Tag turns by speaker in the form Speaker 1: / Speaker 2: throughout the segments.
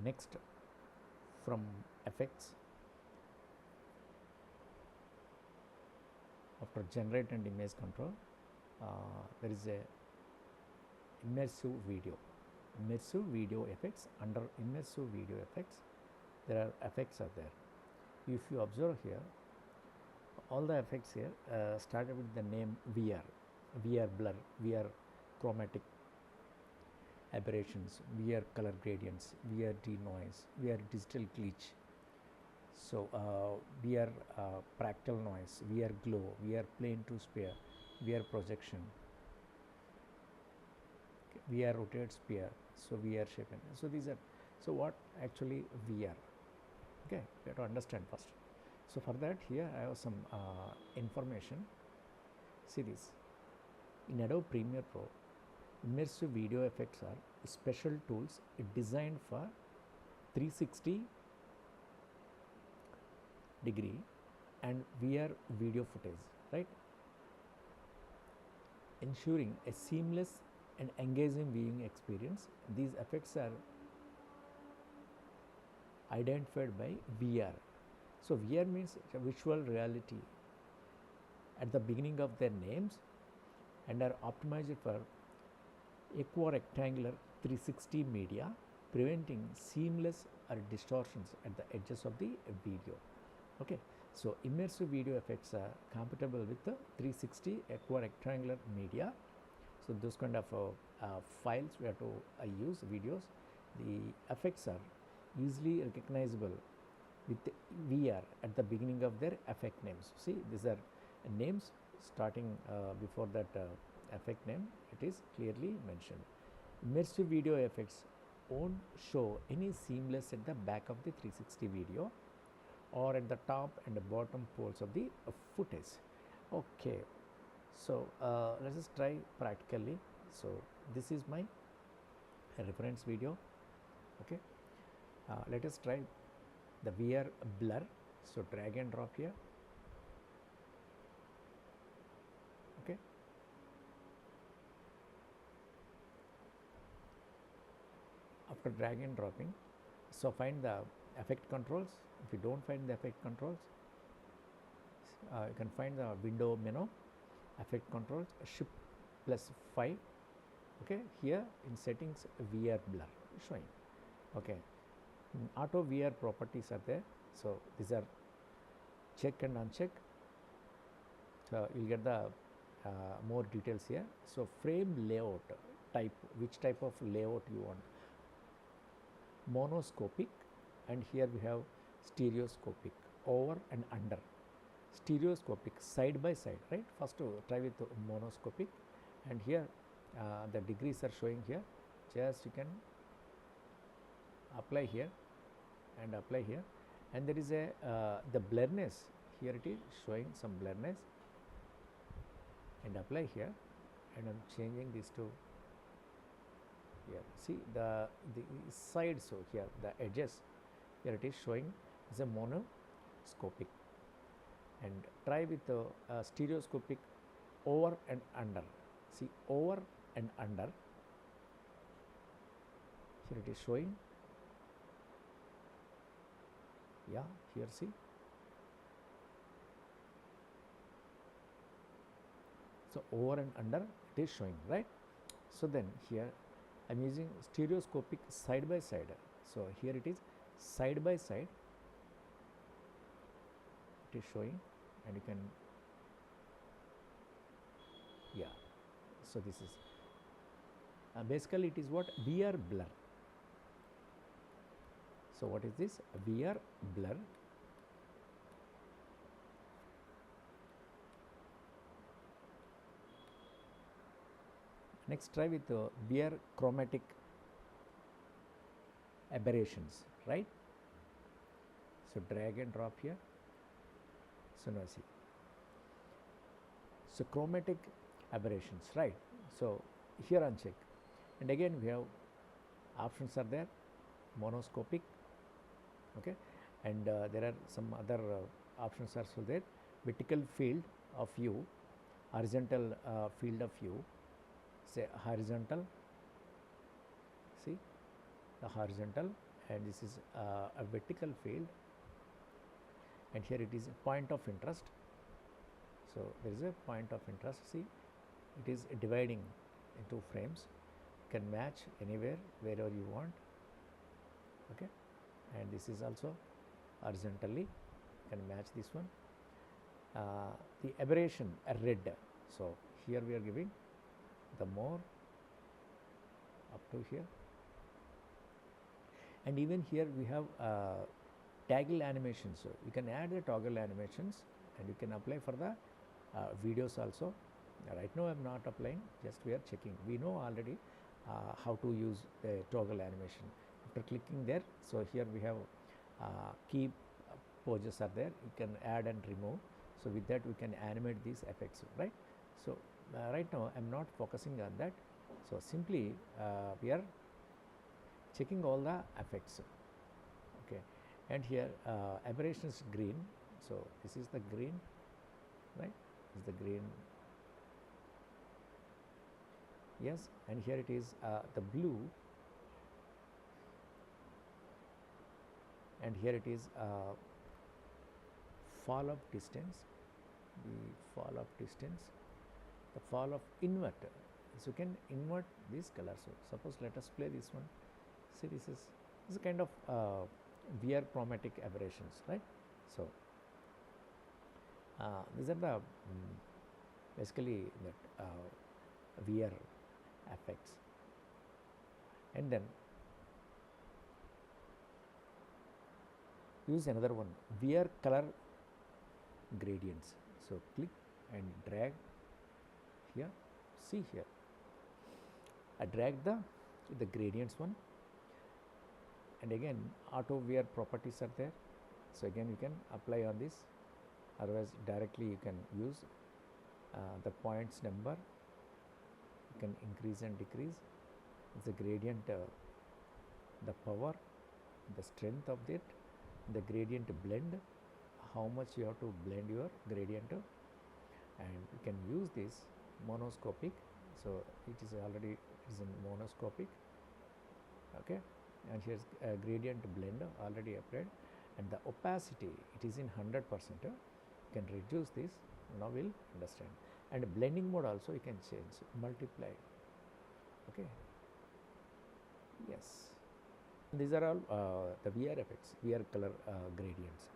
Speaker 1: Next, from effects, after generate and image control, there is a immersive video effects. Under immersive video effects, there are effects are there. If you observe here, all the effects here started with the name VR blur, VR chromatic aberrations, VR color gradients, VR denoise, VR digital glitch. So VR fractal noise, VR glow, VR plane to sphere, VR projection, VR rotate sphere, so VR shape. So these are, so what actually VR? Okay, we have to understand first. So for that, here I have some information. See this. In Adobe Premiere Pro, immersive video effects are special tools designed for 360-degree and VR video footage, right? Ensuring a seamless and engaging viewing experience. These effects are identified by VR. So VR means virtual reality at the beginning of their names and are optimized for equirectangular 360 media, preventing seamless or distortions at the edges of the video. Okay, so immersive video effects are compatible with the 360 equirectangular media. So those kind of files we have to use videos. The effects are easily recognizable with the VR at the beginning of their effect names. See, these are names starting before that effect name, it is clearly mentioned. Immersive video effects won't show any seamless at the back of the 360 video or at the top and the bottom poles of the footage. Okay, so let us try practically. So this is my reference video. Okay, let us try the VR blur. So drag and drop here. Okay, after drag and dropping, so find the effect controls. If you don't find the effect controls, you can find the window menu, effect controls, shift +5. Okay, here in settings, VR blur showing. Okay, auto VR properties are there. So these are check and uncheck. So you'll get the more details here. So frame layout type, which type of layout you want? Monoscopic, and here we have stereoscopic, over and under. Stereoscopic, side by side, right? First to try with monoscopic, and here the degrees are showing here. Just you can apply here and apply here, and there is a the blurriness here, it is showing some blurriness, and apply here, and I'm changing this to here. See the side, so here the edges, here it is showing is a monoscopic, and try with the stereoscopic, over and under. See, over and under, here it is showing. Yeah, here see. So over and under it is showing, right? So then here I am using stereoscopic side by side. So here it is side by side, it is showing, and you can, yeah. So this is basically it is what? VR blur. So what is this? VR blur. Next, try with VR chromatic aberrations, right? So drag and drop here. So now see. So chromatic aberrations, right? So here uncheck, and again we have options are there, monoscopic, okay, and there are some other options are so there, vertical field of view, horizontal field of view, say horizontal, see the horizontal, and this is a vertical field, and here it is a point of interest. So there is a point of interest. See, it is dividing into frames. You can match anywhere, wherever you want. Okay, and this is also horizontally. You can match this one. The aberration red. So here we are giving the more up to here, and even here we have toggle animations. So you can add the toggle animations, and you can apply for the videos also. Right now I am not applying, just we are checking. We know already how to use the toggle animation. After clicking there, so here we have key poses are there. You can add and remove. So with that we can animate these effects, right? So right now I am not focusing on that. So simply we are checking all the effects. Okay, and here aberration is green. So this is the green, right? This is the green. Yes, and here it is the blue, and here it is fall of distance, the fall of distance, the fall of invert. So you can invert this color. So suppose let us play this one. See, this is a kind of VR chromatic aberrations, right? So these are the basically that VR effects. And then use another one, VR color gradients. So click and drag here. See here, I drag the gradients one, and again auto VR properties are there. So again you can apply on this, otherwise directly you can use the points number. You can increase and decrease. It's a gradient, the power, the strength of it, the gradient blend, how much you have to blend your gradient, and you can use this monoscopic. So it is already in monoscopic. Okay, and here's a gradient blend already applied, and the opacity it is in 100%. You can reduce this. Now we'll understand. And blending mode also you can change, multiply. Okay, yes, these are all the VR effects, VR color gradients.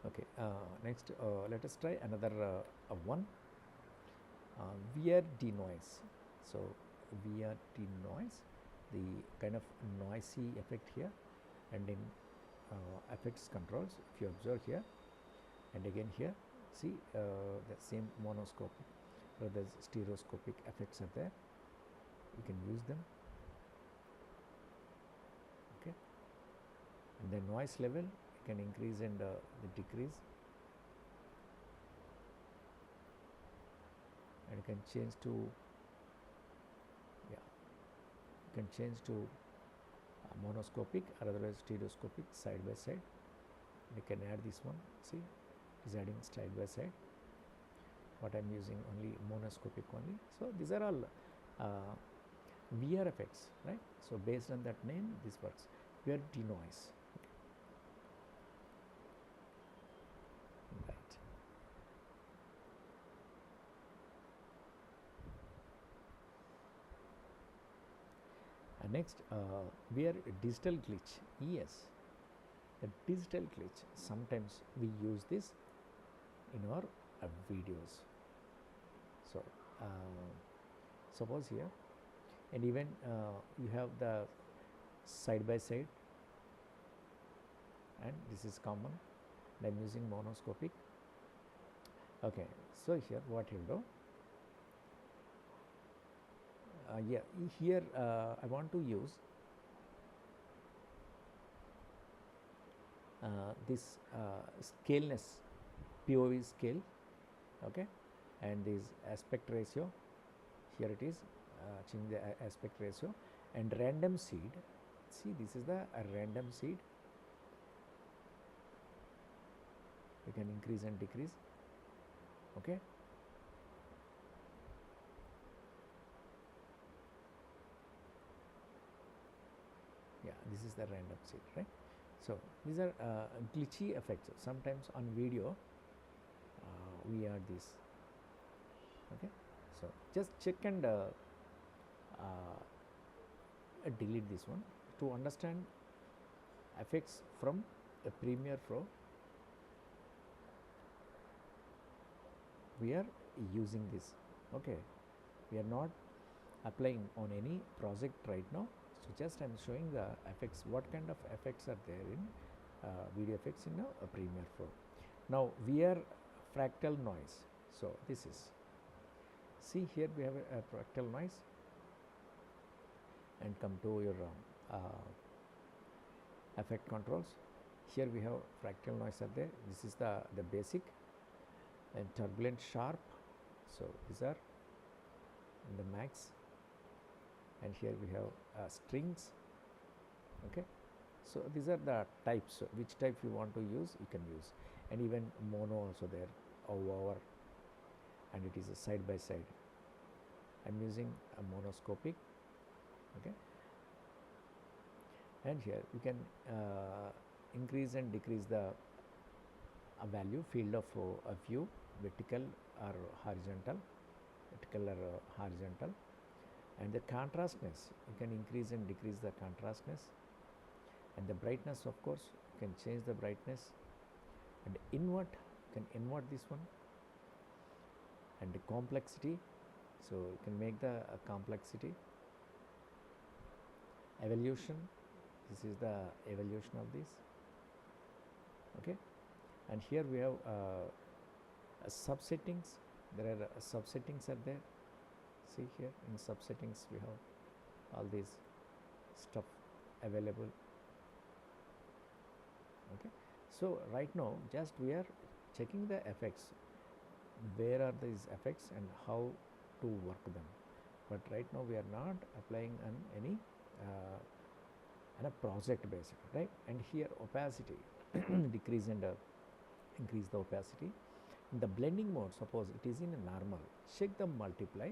Speaker 1: Okay, next let us try another one, VR denoise. So VR denoise, the kind of noisy effect here, and in effects controls, if you observe here, and again here, see the same monoscopic or the stereoscopic effects are there. You can use them. Okay, and the noise level you can increase and decrease, and you can change to, yeah, you can change to monoscopic or otherwise stereoscopic side by side. You can add this one. See, it is adding side by side. What I am using only monoscopic only. So these are all VR effects, right? So based on that name, this works. VR denoise. Okay. Right. And next, VR digital glitch. Yes, the digital glitch. Sometimes we use this in our videos. So suppose here, and even you have the side by side, and this is common. I am using monoscopic. Okay, so here what you do? Yeah, here I want to use this scaleness, POV scale. Okay, and this aspect ratio, here it is, change the aspect ratio, and random seed. See, this is the random seed. You can increase and decrease. Okay, yeah, this is the random seed, right? So these are glitchy effects. Sometimes on video we add this. Okay, so just check and delete this one. To understand effects from a Premiere Pro, we are using this. Okay, we are not applying on any project right now. So just I'm showing the effects, what kind of effects are there in video effects in a Premiere Pro. Now we are fractal noise. So this is, see here we have a fractal noise, and come to your effect controls. Here we have fractal noise are there. This is the basic, and turbulent sharp. So these are in the max, and here we have strings. Okay, so these are the types. So which type you want to use, you can use, and even mono also there, or over, and it is a side by side. I'm using a monoscopic. Okay, and here you can increase and decrease the value, field of view, vertical or horizontal, and the contrastness, you can increase and decrease the contrastness, and the brightness, of course you can change the brightness, and invert, you can invert this one, and the complexity, so you can make the complexity. Evolution, this is the evolution of this. Okay, and here we have subsettings. There are subsettings are there. See here in subsettings we have all these stuff available. Okay, so right now just we are checking the effects, where are these effects and how to work them, but right now we are not applying on any on a project basis, right? And here opacity, decrease and increase the opacity. In the blending mode, suppose it is in a normal, check the multiply,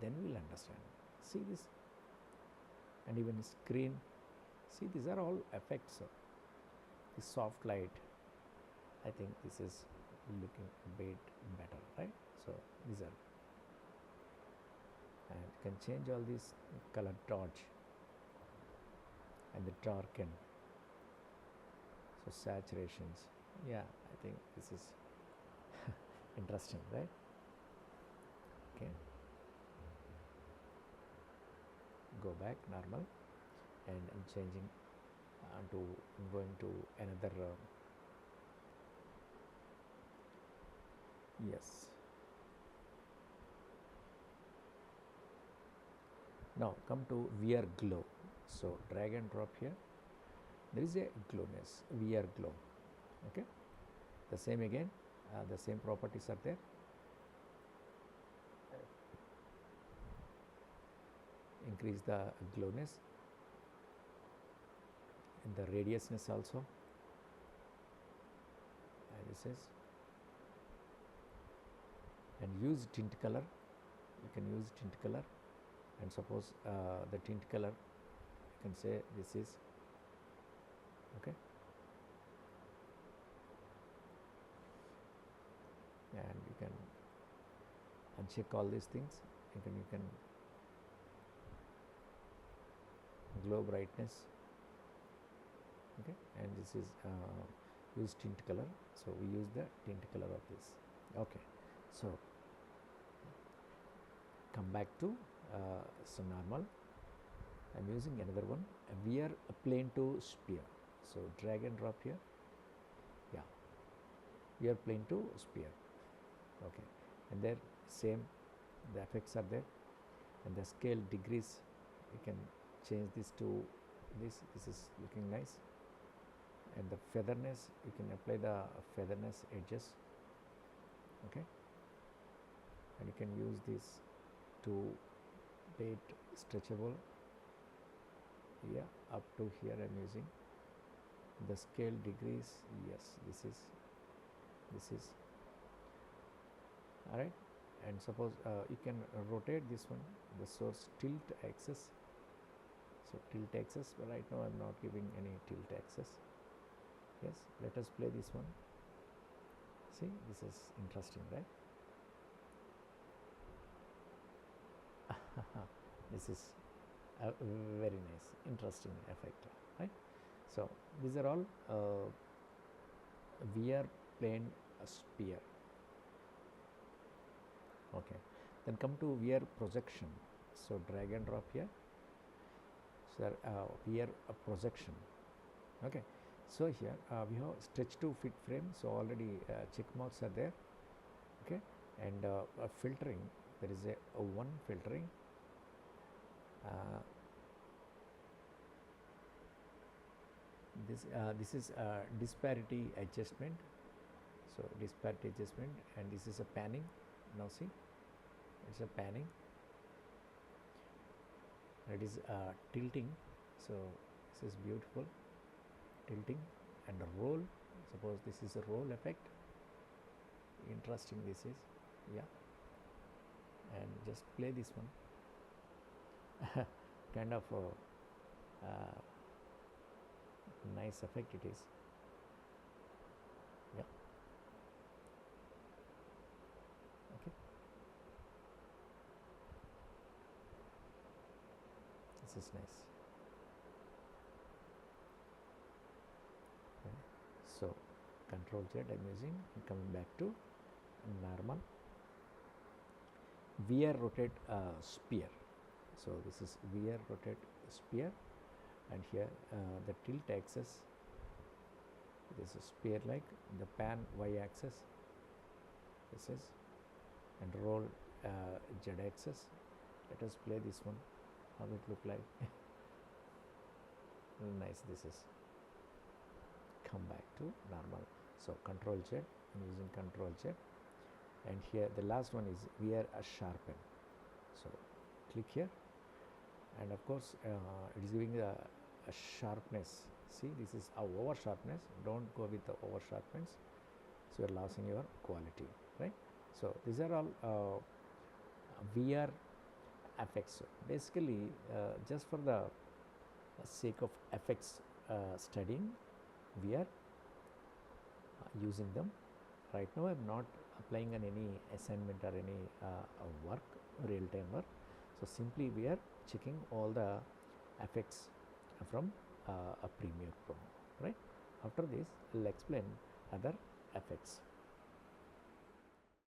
Speaker 1: then we will understand. See this, and even screen, see these are all effects. The soft light, I think this is looking a bit better, right? So these are, and you can change all these color dodge and the darken, so saturations. Yeah, I think this is interesting, right? Okay, go back normal, and I'm changing to, I'm going to another yes. Now come to VR glow. So drag and drop here. There is a glowness, VR glow. Okay, the same again, the same properties are there. Increase the glowness and the radiusness also. And this is, and use tint color. You can use tint color, and suppose the tint color, you can say this is okay, and you can uncheck all these things. You can glow brightness. Okay, and this is use tint color, so we use the tint color of this. Okay, so come back to so normal. I'm using another one, VR plane to sphere. So drag and drop here. Yeah, VR plane to sphere. Okay, and there same, the effects are there, and the scale degrees, you can change this to this. This is looking nice, and the featherness, you can apply the featherness edges. Okay, and you can use this to make it stretchable. Yeah, up to here I'm using the scale degrees. Yes, this is all right. And suppose you can rotate this one, the source tilt axis. So tilt axis, but right now I'm not giving any tilt axis. Yes, let us play this one. See, this is interesting, right? This is a very nice, interesting effect, right? So these are all VR plane sphere. Okay, then come to VR projection. So drag and drop here. So VR projection. Okay, so here we have stretch to fit frame. So already check marks are there. Okay, and filtering, there is a one filtering. This is disparity adjustment. So disparity adjustment, and this is a panning. Now see, it's a panning. It is tilting. So this is beautiful. Tilting and a roll. Suppose this is a roll effect. Interesting this is, yeah. And just play this one. Kind of nice effect it is. Yeah. Okay. This is nice. Okay. So Control Z I'm using, and coming back to normal. VR rotate sphere. So this is VR rotate sphere, and here the tilt axis, this is sphere like, the pan Y axis, this is, and roll Z axis. Let us play this one, how it look like. Nice, this is. Come back to normal. So Control Z, I'm using Control Z, and here the last one is VR sharpen. So click here, and of course it is giving a sharpness. See, this is a over sharpness. Don't go with the over sharpness, so you're losing your quality, right? So these are all VR effects. Basically just for the sake of effects studying, we are using them. Right now I'm not applying on any assignment or any work, real time work. So simply we are checking all the effects from a Premiere Pro, right? After this, I'll explain other effects.